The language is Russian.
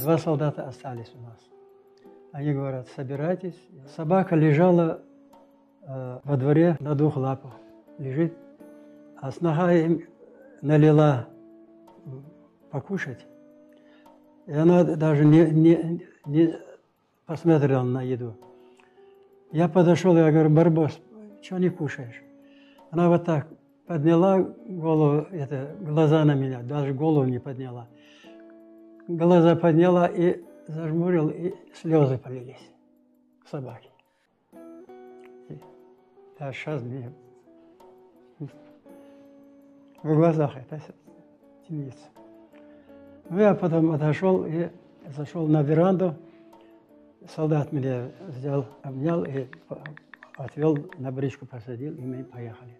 2 солдата остались у нас. Они говорят, собирайтесь. Собака лежала во дворе на 2 лапах. Лежит, а снага им налила покушать. И она даже не посмотрела на еду. Я подошел, я говорю, Барбос, чего не кушаешь? Она вот так подняла голову, глаза на меня, даже голову не подняла. Глаза подняла и зажмурил, и слезы полились собаки. А сейчас мне в глазах это темнится. Ну, я потом отошел и зашел на веранду. Солдат меня взял, обнял и отвел на бричку, посадил, и мы поехали.